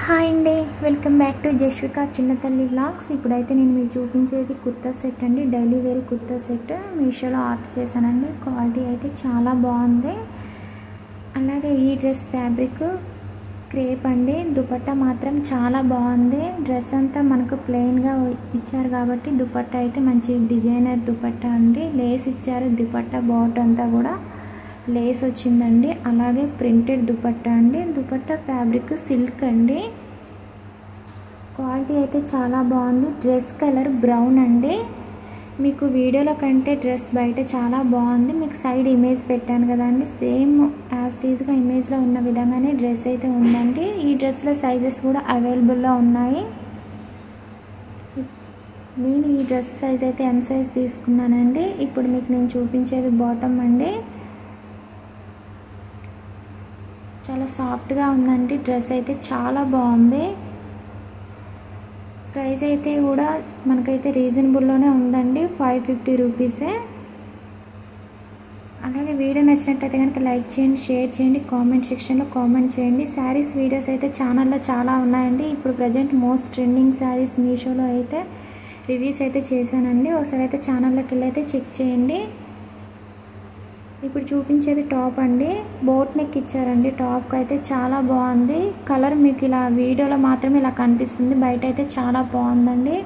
Hi అండి, welcome back to Jashvika చిన్నతల్లి vlogs. ఇప్పుడైతే నేను మీకు చూపించేది కుర్తా సెట్ అండి. డైలీ వేర్ కుర్తా సెట్ మీషోలో ఆర్డర్ చేశానండి. క్వాలిటీ అయితే చాలా బాగుంది. అలాగే ఈ డ్రెస్ ఫ్యాబ్రిక్ క్రేప్ అండి. దుపట్టా మాత్రం చాలా బాగుంది. డ్రెస్ అంతా మనకు ప్లెయిన్గా ఇచ్చారు కాబట్టి దుపట్టా అయితే మంచి డిజైనర్ దుపట్టా అండి. లేస్ ఇచ్చారు. దుపట్టా బాట్ అంతా కూడా లేస్ వచ్చిందండి. అలాగే ప్రింటెడ్ దుపట్టా అండి. దుపట్టా ఫ్యాబ్రిక్ సిల్క్ అండి. క్వాలిటీ అయితే చాలా బాగుంది. డ్రెస్ కలర్ బ్రౌన్ అండి. మీకు వీడియోలో కంటే డ్రెస్ బయట చాలా బాగుంది. మీకు సైడ్ ఇమేజ్ పెట్టాను కదండి, సేమ్ యాజ్ టీజ్గా ఇమేజ్లో ఉన్న విధంగానే డ్రెస్ అయితే ఉందండి. ఈ డ్రెస్లో సైజెస్ కూడా అవైలబుల్లో ఉన్నాయి. నేను ఈ డ్రెస్ సైజ్ అయితే ఎం సైజ్ తీసుకున్నానండి. ఇప్పుడు మీకు నేను చూపించేది బాటమ్ అండి. చాలా సాఫ్ట్గా ఉందండి. డ్రెస్ అయితే చాలా బాగుంది. ప్రైస్ అయితే కూడా మనకైతే రీజనబుల్లోనే ఉందండి. 550 రూపీసే. అలాగే వీడియో నచ్చినట్టయితే కనుక లైక్ చేయండి, షేర్ చేయండి, కామెంట్ సెక్షన్లో కామెంట్ చేయండి. శారీస్ వీడియోస్ అయితే ఛానల్లో చాలా ఉన్నాయండి. ఇప్పుడు ప్రజెంట్ మోస్ట్ ట్రెండింగ్ శారీస్ మీషోలో అయితే రివ్యూస్ అయితే చేశానండి. ఒకసారి అయితే ఛానల్లోకి వెళ్ళి అయితే చెక్ చేయండి. ఇప్పుడు చూపించేది టాప్ అండి. బోట్ నెక్ ఇచ్చారండి. టాప్ అయితే చాలా బాగుంది. కలర్ మీకు ఇలా వీడియోలో మాత్రమే ఇలా కనిపిస్తుంది, బయట అయితే చాలా బాగుందండి.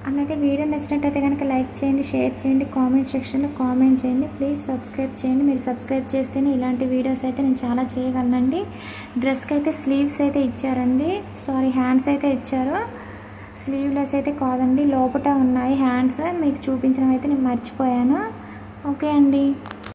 అలాగే వీడియో నచ్చినట్టయితే కనుక లైక్ చేయండి, షేర్ చేయండి, కామెంట్ సెక్షన్లో కామెంట్ చేయండి. ప్లీజ్ సబ్స్క్రైబ్ చేయండి. మీరు సబ్స్క్రైబ్ చేస్తేనే ఇలాంటి వీడియోస్ అయితే నేను చాలా చేయగలనండి. డ్రెస్కి అయితే స్లీవ్స్ అయితే ఇచ్చారండి. హ్యాండ్స్ అయితే ఇచ్చారు. స్లీవ్లెస్ అయితే కాదండి, లోపట ఉన్నాయి హ్యాండ్స్. మీకు చూపించడం అయితే నేను మర్చిపోయాను. ఓకే అండి.